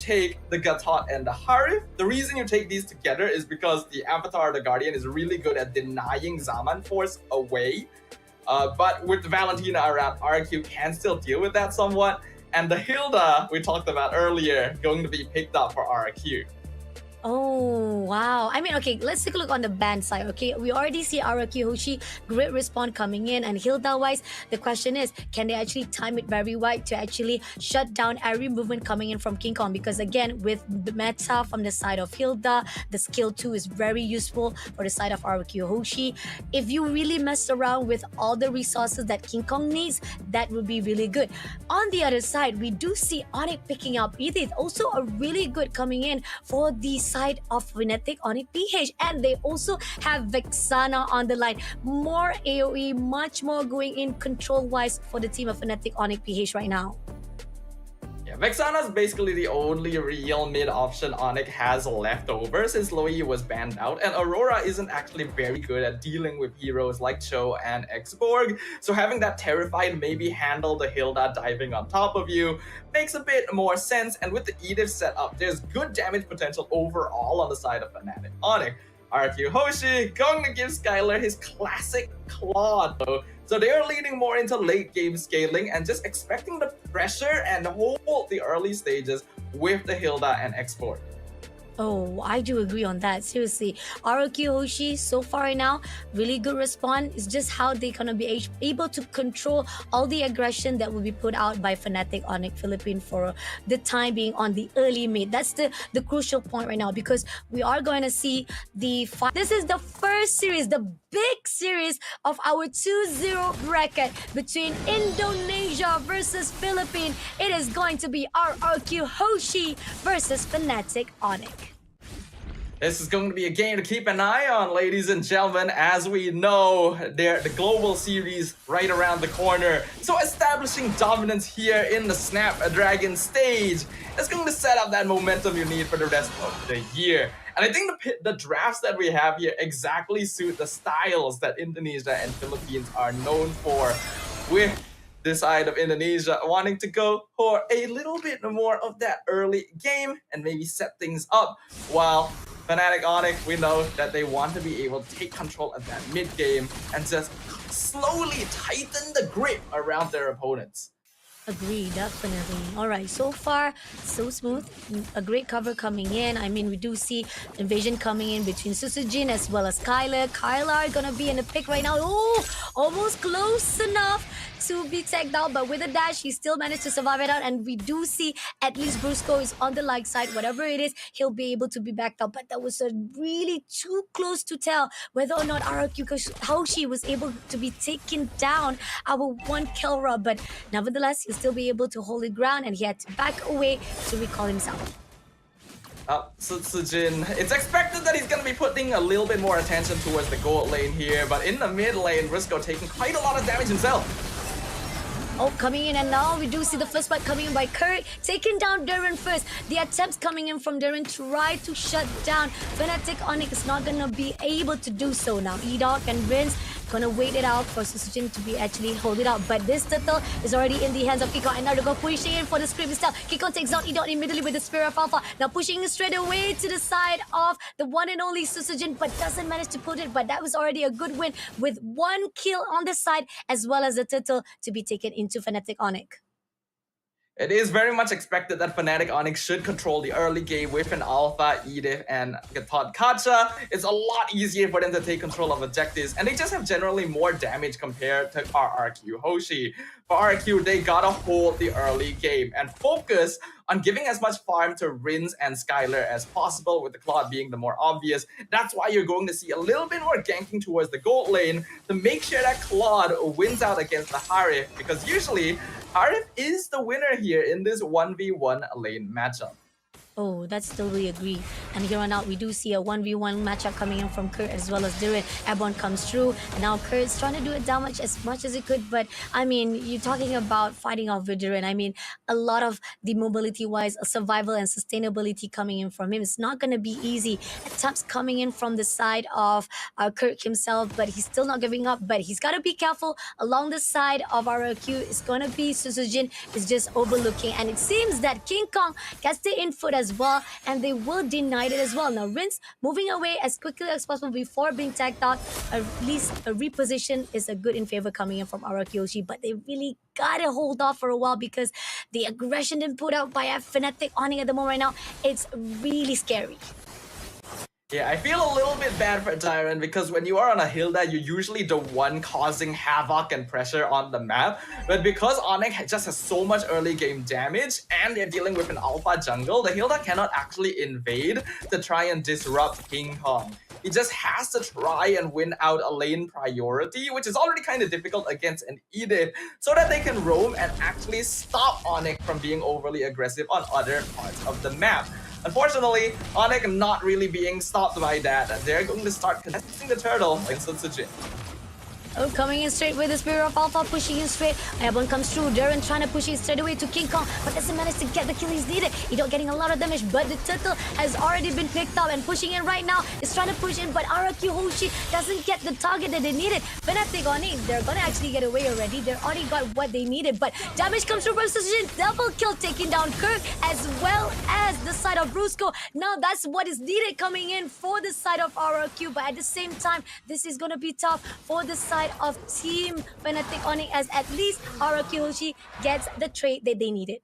take the Gatot and the Harith. The reason you take these together is because the Avatar, the Guardian, is really good at denying Zaman Force away. But with Valentina around, RQ can still deal with that somewhat. And the Hilda we talked about earlier, going to be picked up for RQ. Oh, wow. I mean, okay, let's take a look on the band side, okay? We already see Araki Hoshi, great respawn coming in, and Hilda-wise, the question is, can they actually time it very right to actually shut down every movement coming in from King Kong? Because again, with the meta from the side of Hilda, the skill 2 is very useful for the side of Araki Hoshi. If you really mess around with all the resources that King Kong needs, that would be really good. On the other side, we do see Onyx picking up Edith, also a really good coming in for the side of Fnatic Onyx PH, and they also have Vexana on the line. More AoE, much more going in control wise for the team of Fnatic Onyx PH right now. Yeah, Vexana is basically the only real mid option Onyx has left over since Loi was banned out, and Aurora isn't actually very good at dealing with heroes like Cho and Xborg, so having that Terrified maybe handle the Hilda diving on top of you makes a bit more sense, and with the Edith setup, there's good damage potential overall on the side of Fnatic Onyx. RQ Hoshi going to give Skylar his classic Claw though. So they are leaning more into late game scaling and just expecting the pressure and hold the early stages with the Hilda and Export. Oh, I do agree on that. Seriously, Araki Hoshi so far right now, really good response. It's just how they gonna be able to control all the aggression that will be put out by Fnatic Onyx Philippines for the time being on the early mid. That's the crucial point right now, because we are going to see the fight. This is the first series, the big series of our 2-0 bracket between Indonesia versus Philippines. It is going to be Araki Hoshi versus Fnatic Onyx. This is going to be a game to keep an eye on, ladies and gentlemen. As we know, the global series right around the corner. So establishing dominance here in the Snapdragon stage is going to set up that momentum you need for the rest of the year. And I think the drafts that we have here exactly suit the styles that Indonesia and Philippines are known for, with this side of Indonesia wanting to go for a little bit more of that early game and maybe set things up, while Fnatic Onyx, we know that they want to be able to take control of that mid game and just slowly tighten the grip around their opponents. Agree, definitely. All right, so far, so smooth. A great cover coming in. I mean, we do see invasion coming in between Susujin as well as Kyler. Kyler gonna be in the pick right now. Oh, almost close enough to be tagged out, but with a dash, he still managed to survive it out. And we do see at least Brusco is on the light side. Whatever it is, he'll be able to be backed up. But that was a really too close to tell whether or not Hoshi was able to be taken down our one Kelra. But nevertheless, he'll still be able to hold his ground, and he had to back away to recall himself. Sujin, it's expected that he's going to be putting a little bit more attention towards the gold lane here, but in the mid lane, Risco taking quite a lot of damage himself. Oh, coming in, and now we do see the first fight coming in by Kurt, taking down Duran first. The attempts coming in from Duran try to shut down Fnatic Onyx is not gonna be able to do so now. Edok and Rince gonna wait it out for Susujin to be actually hold it out, but this turtle is already in the hands of Kikon, and now they're gonna pushing in for the script itself. Kikon takes down Edok immediately with the Spirit of Alpha, now pushing straight away to the side of the one and only Susujin, but doesn't manage to put it. But that was already a good win with one kill on the side, as well as the turtle to be taken into Fnatic Onyx. It is very much expected that Fnatic Onyx should control the early game with an Alpha, Edith, and Gatot Kacha. It's a lot easier for them to take control of objectives, and they just have generally more damage compared to RRQ Hoshi. For RRQ, they gotta hold the early game and focus on giving as much farm to Rince and Skylar as possible, with the Claude being the more obvious. That's why you're going to see a little bit more ganking towards the gold lane to make sure that Claude wins out against the Harith, because usually Harith is the winner here in this 1v1 lane matchup. Oh, that's totally agree. And here on out, we do see a 1v1 matchup coming in from Kurt as well as Dirin. Airborne comes through, and now Kurt's trying to do it damage as much as he could. But I mean, you're talking about fighting off with Dirin. I mean, a lot of the mobility wise, survival and sustainability coming in from him. It's not going to be easy. Attempts coming in from the side of Kurt himself, but he's still not giving up. But he's got to be careful. Along the side of RRQ is going to be Susujin is just overlooking, and it seems that King Kong gets the input as well, and they will deny it as well. Now, Rince moving away as quickly as possible before being tagged out. At least a reposition is a good in favor coming in from Arakyoshi, but they really gotta hold off for a while because the aggression being put out by a Fnatic Onyx at the moment right now, it's really scary. Yeah, I feel a little bit bad for Tyrant because when you are on a Hilda, you're usually the one causing havoc and pressure on the map. But because Onyx just has so much early game damage and they're dealing with an alpha jungle, the Hilda cannot actually invade to try and disrupt King Kong. He just has to try and win out a lane priority, which is already kind of difficult against an Edith, so that they can roam and actually stop Onyx from being overly aggressive on other parts of the map. Unfortunately, Onyx not really being stopped by that. They're going to start contesting the turtle against Sutsujin. Oh, coming in straight with the Spirit of Alpha, pushing in straight. Airborne comes through. Darren trying to push it straight away to King Kong, but doesn't manage to get the kill he's needed. He's not getting a lot of damage, but the turtle has already been picked up and pushing in right now. Is trying to push in, but RQ Hoshi doesn't get the target that they needed. Fnatic on it, they're gonna actually get away already. They already got what they needed, but damage comes through from Susujin. Double kill taking down Kirk as well as the side of Brusco. Now that's what is needed coming in for the side of RQ, but at the same time, this is gonna be tough for the side of Team Fnatic Onyx, as at least RQ Hoshi gets the trade that they needed.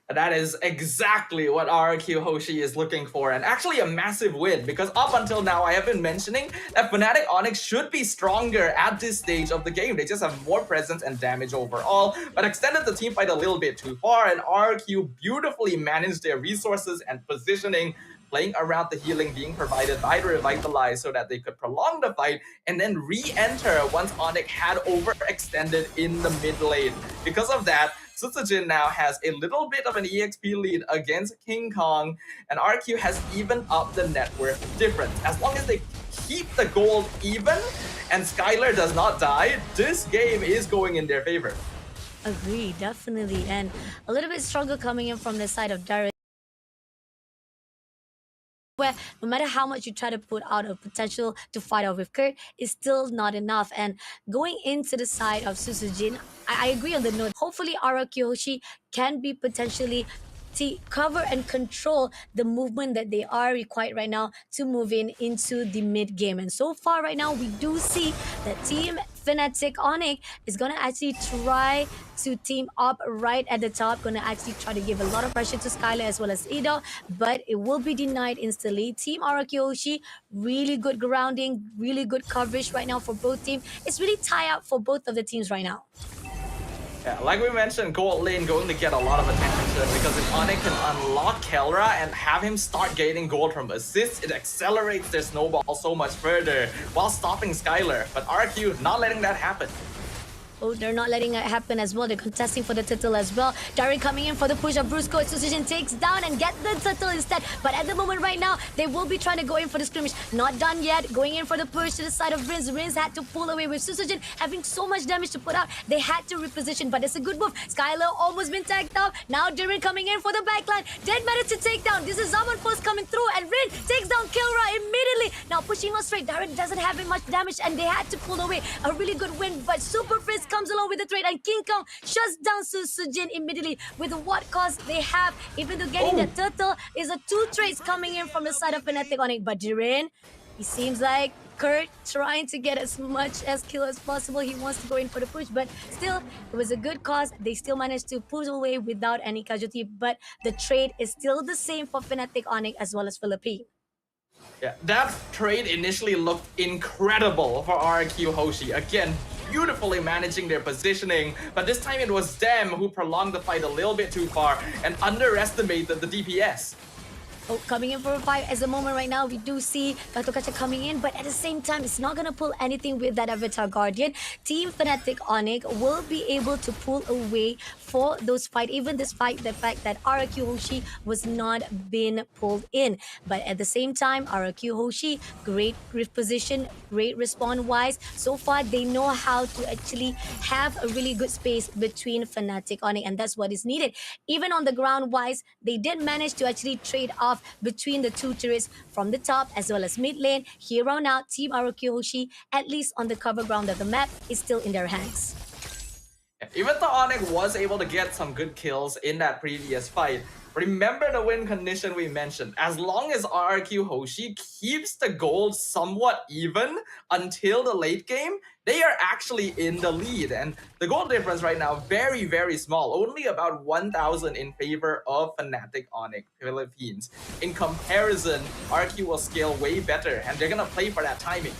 That is exactly what RQ Hoshi is looking for, and actually a massive win, because up until now I have been mentioning that Fnatic Onyx should be stronger at this stage of the game. They just have more presence and damage overall, but extended the team fight a little bit too far, and RQ beautifully managed their resources and positioning, playing around the healing being provided by the Revitalize so that they could prolong the fight and then re-enter once Onyx had overextended in the mid lane. Because of that, Sutsujin now has a little bit of an EXP lead against King Kong, and RQ has even up the net worth difference. As long as they keep the gold even and Skylar does not die, this game is going in their favor. Agree, definitely. And a little bit struggle coming in from the side of Darius, where no matter how much you try to put out a potential to fight off with Kurt, it's still not enough. And going into the side of Susujin, I agree on the note. Hopefully, Arakyoshi can be potentially to cover and control the movement that they are required right now to move into the mid game. And so far right now, we do see that Team Fnatic Onyx is gonna actually try to team up right at the top, gonna actually try to give a lot of pressure to Skylar as well as Ido, but it will be denied instantly. Team Arakyoshi, really good grounding, really good coverage right now for both teams. It's really tie up for both of the teams right now. Yeah, like we mentioned, gold lane going to get a lot of attention to it, because if Onyx can unlock Kelra and have him start gaining gold from assists, it accelerates their snowball so much further while stopping Skylar. But RQ not letting that happen. Oh, they're not letting it happen as well. They're contesting for the turtle as well. Dari coming in for the push of Brusco. Susujin takes down and get the turtle instead. But at the moment right now, they will be trying to go in for the skirmish. Not done yet. Going in for the push to the side of Rinz. Rinz had to pull away with Susujin having so much damage to put out. They had to reposition, but it's a good move. Skylar almost been tagged out. Now Dirin coming in for the backline. Did manage to take down. This is Zaman Force coming through, and Rin takes down Kilra immediately. Now pushing on straight. Dirin doesn't have much damage, and they had to pull away. A really good win, but Super Frizz comes along with the trade, and King Kong shuts down Susujin immediately with what cost they have. Even though getting the turtle is a 2 trades coming in from the side of Fnatic Onyx, but Dirin, he seems like Kurt trying to get as much as kill as possible. He wants to go in for the push, but still, it was a good cause. They still managed to push away without any casualty, but the trade is still the same for Fnatic Onyx as well as Philippine. Yeah, that trade initially looked incredible for RQ Hoshi. Again, beautifully managing their positioning, but this time it was them who prolonged the fight a little bit too far and underestimated the DPS. Oh, coming in for a fight as the moment right now. We do see Katokacha coming in, but at the same time, it's not gonna pull anything with that Avatar Guardian. Team Fnatic Onyx will be able to pull away for those fight. Even despite the fact that RQ Hoshi was not been pulled in, but at the same time, RQ Hoshi great position, great respawn wise. So far, they know how to actually have a really good space between Fnatic Onyx, and that's what is needed. Even on the ground wise, they did manage to actually trade off between the two turrets from the top as well as mid lane. Here on out, Team RQ Hoshi, at least on the cover ground of the map, is still in their hands. Even though Onyx was able to get some good kills in that previous fight, remember the win condition we mentioned. As long as RRQ Hoshi keeps the gold somewhat even until the late game, they are actually in the lead. And the goal difference right now, very, very small. Only about 1,000 in favor of Fnatic Onyx Philippines. In comparison, RQ will scale way better, and they're gonna play for that timing.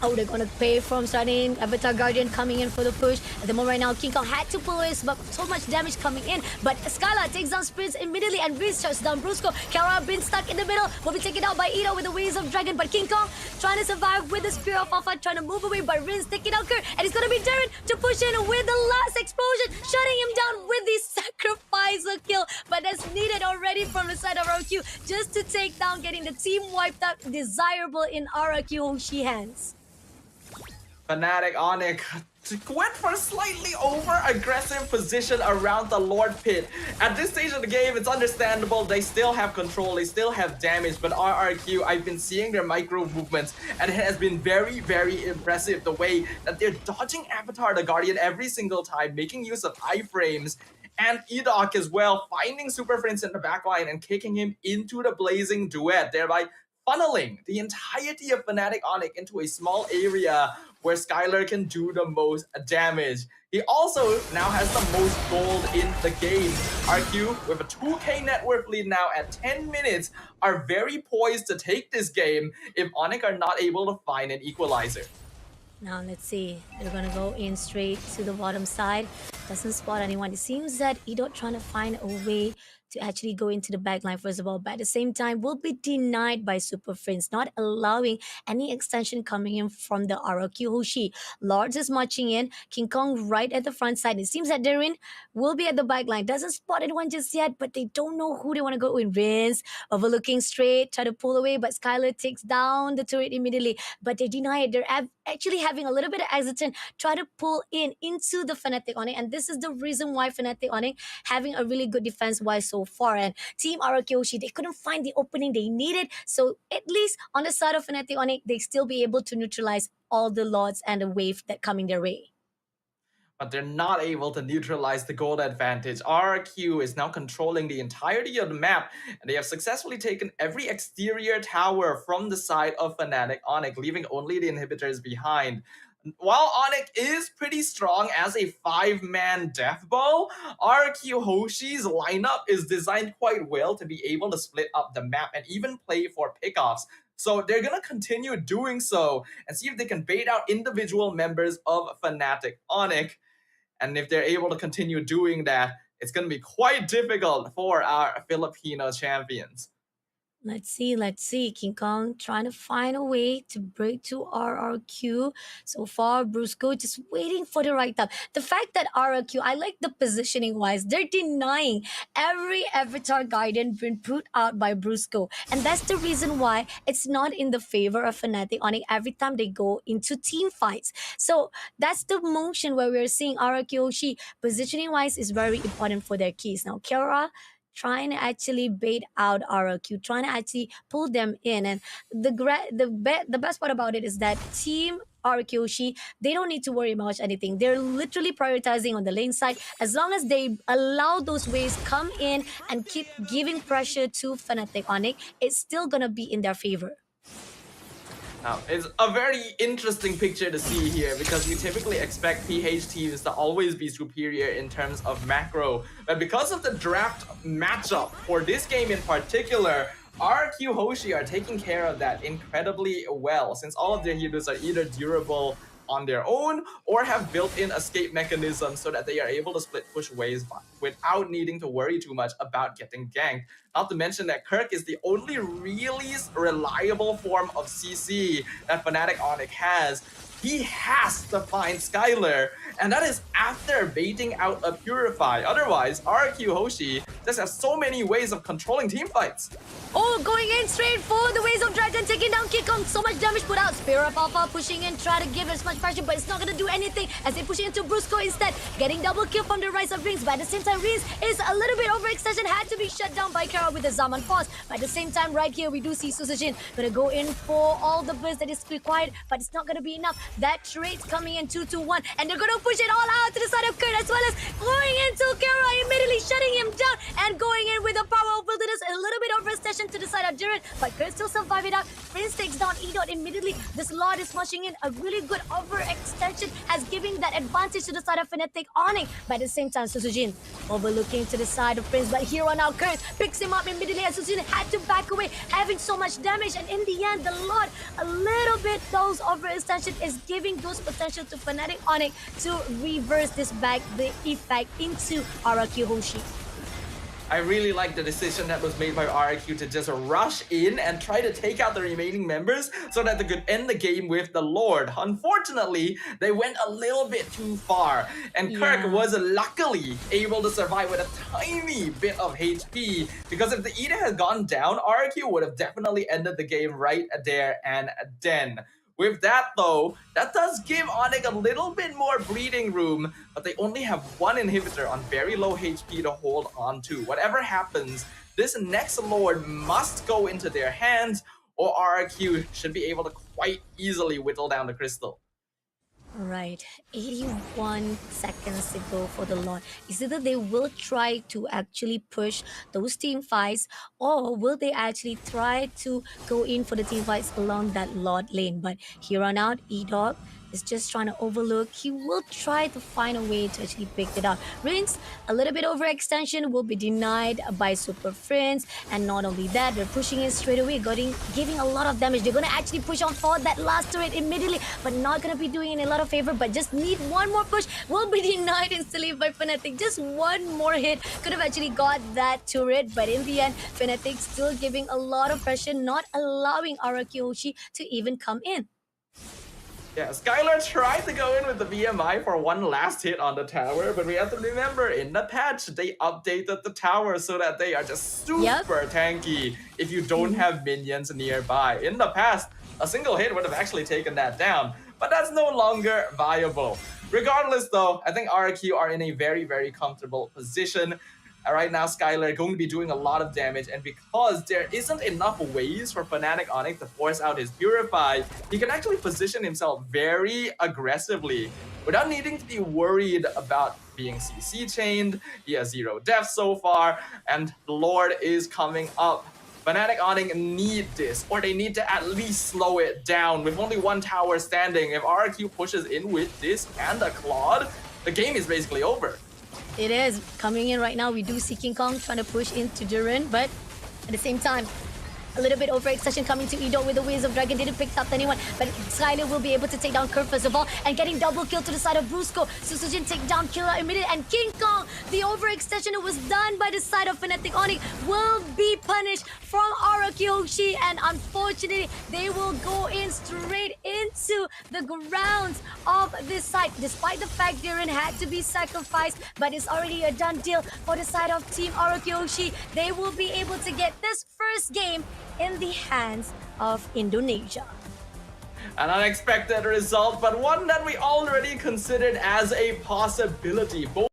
Oh, they're gonna pay from starting. Avatar Guardian coming in for the push. At the moment right now, King Kong had to pull his, but so much damage coming in. But Skylar takes down Sprints immediately and Riz shuts down Brusco. Kara been stuck in the middle, will be taken out by Ito with the Wings of Dragon. But King Kong trying to survive with the Spear of Alpha, trying to move away. But Riz taking out Kurt, and it's gonna be Darren to push in with the last explosion, shutting him down with the sacrificer kill. But that's needed already from the side of RQ just to take down, getting the team wiped out. Desirable in RQ Hoshi hands. Fnatic Onyx went for a slightly over-aggressive position around the Lord Pit. At this stage of the game, it's understandable. They still have control, they still have damage, but RRQ, I've been seeing their micro movements, and it has been very, very impressive the way that they're dodging Avatar the Guardian every single time, making use of iframes, and Edok as well, finding Super Prince in the backline and kicking him into the blazing duet, thereby funneling the entirety of Fnatic Onyx into a small area where Skylar can do the most damage. He also now has the most gold in the game. RQ, with a 2k net worth lead now at 10 minutes, are very poised to take this game if Onyx are not able to find an equalizer. Now let's see. They're gonna go in straight to the bottom side. Doesn't spot anyone. It seems that Edo trying to find a way to actually go into the backline first of all, but at the same time will be denied by Super Friends, not allowing any extension coming in from the ROQ Hoshi. Lords is marching in, King Kong right at the front side. It seems that Darren will be at the backline. Doesn't spot anyone just yet, but they don't know who they want to go in. Rinse, overlooking straight, try to pull away, but Skylar takes down the turret immediately, but they deny it. They're actually having a little bit of hesitant, try to pull in into the Fnatic Onyx, and this is the reason why Fnatic Onyx having a really good defense wise so far. And Team Arakyoshi, they couldn't find the opening they needed, so at least on the side of Fnatic Onyx, they still be able to neutralize all the lords and the wave that coming their way. But they're not able to neutralize the gold advantage. RQ is now controlling the entirety of the map, and they have successfully taken every exterior tower from the side of Fnatic Onyx, leaving only the inhibitors behind. While Onyx is pretty strong as a 5-man death bow, RQ Hoshi's lineup is designed quite well to be able to split up the map and even play for pickoffs. So they're going to continue doing so and see if they can bait out individual members of Fnatic Onyx. And if they're able to continue doing that, it's going to be quite difficult for our Filipino champions. Let's see. King Kong trying to find a way to break to RRQ. So far, Brusco just waiting for the right time. The fact that RRQ, I like the positioning wise, they're denying every Avatar Guardian been put out by Brusco. And that's the reason why it's not in the favor of Fnatic Onyx every time they go into team fights. So that's the motion where we're seeing RRQ Hoshi positioning wise is very important for their keys. Now, Kara trying to actually bait out RQ, trying to actually pull them in. And the best part about it is that Team RQshi, they don't need to worry about anything. They're literally prioritizing on the lane side. As long as they allow those waves come in and keep giving pressure to Fnatic Onyx, it's still gonna be in their favor. It's a very interesting picture to see here because we typically expect PH teams to always be superior in terms of macro. But because of the draft matchup for this game in particular, RQ Hoshi are taking care of that incredibly well since all of their heroes are either durable on their own or have built-in escape mechanisms so that they are able to split push waves without needing to worry too much about getting ganked. Not to mention that Kirk is the only really reliable form of CC that Fnatic Onyx has. He has to find Skylar, and that is after baiting out a Purify. Otherwise, RQ Hoshi just has so many ways of controlling team fights. Oh, going in straight for the Waves of Dragon, taking down Kikong. So much damage put out. Spear of Alpha pushing in, try to give as much pressure, but it's not going to do anything as they push into Brusco instead. Getting double kill from the Rise of Rings, but at the same time, Rings is a little bit overextension, had to be shut down by Kara with the Zaman Force. But at the same time, right here, we do see Susujin going to go in for all the burst that is required, but it's not going to be enough. That trade's coming in 2-2-1, and they're going to push it all out to the side of Kurt, as well as going into Kara, immediately shutting him down, and going in with the power of Wilderness, a little bit overextension to the side of Jiren, but Kurt still survive it out. Prince takes down E-Dot immediately. This Lord is smashing in a really good overextension, as giving that advantage to the side of Fnatic Onyx. But at the same time, Susujin overlooking to the side of Prince, but here on out, Kurt picks him up immediately as Susujin had to back away, having so much damage, and in the end, the Lord, a little bit those overextension is giving those potential to Fnatic Onyx to reverse this back, the effect into RQ Hoshi. I really like the decision that was made by RQ to just rush in and try to take out the remaining members so that they could end the game with the Lord. Unfortunately, they went a little bit too far, and Kirk was luckily able to survive with a tiny bit of HP, because if the Eden had gone down, RQ would have definitely ended the game right there and then. With that though, that does give Onyx a little bit more breathing room, but they only have one inhibitor on very low HP to hold on to. Whatever happens, this next Lord must go into their hands, or RQ should be able to quite easily whittle down the crystal. Right, 81 seconds to go for the Lord. Is either they will try to actually push those team fights, or will they actually try to go in for the team fights along that Lord lane? But here on out, E-Dog is just trying to overlook. He will try to find a way to actually pick it up. Rings, a little bit overextension will be denied by Super Friends, and not only that, they're pushing in straight away, giving a lot of damage. They're gonna actually push on for that last turret immediately, but not gonna be doing it a lot of favor, but just need one more push. Will be denied instantly by Fnatic. Just one more hit could have actually got that turret, but in the end, Fnatic still giving a lot of pressure, not allowing RQ Hoshi to even come in. Yeah, Skylar tried to go in with the VMI for one last hit on the tower, but we have to remember, in the patch, they updated the tower so that they are just super tanky if you don't have minions nearby. In the past, a single hit would have actually taken that down, but that's no longer viable. Regardless though, I think RQ are in a very, very comfortable position. Right now, Skylar going to be doing a lot of damage, and because there isn't enough ways for Fnatic Onyx to force out his Purify, he can actually position himself very aggressively without needing to be worried about being CC chained. He has 0 deaths so far, and the Lord is coming up. Fnatic Onyx need this, or they need to at least slow it down. With only one tower standing, if RQ pushes in with this and a Claude, the game is basically over. It is coming in right now. We do see King Kong trying to push into Jiren, but at the same time, a little bit overextension coming to E-Dot with the Waves of Dragon. Didn't pick up anyone, but Skylar will be able to take down Kurt first of all, and getting double kill to the side of Brusco. Susujin take down Killer immediately, and King Kong, the overextension that was done by the side of Fnatic Onyx, will be punished from RQ Hoshi, and unfortunately, they will go in straight into the grounds of this side. Despite the fact Jiren had to be sacrificed, but it's already a done deal for the side of Team RQ Hoshi. They will be able to get this first game in the hands of Indonesia. An unexpected result, but one that we already considered as a possibility. Both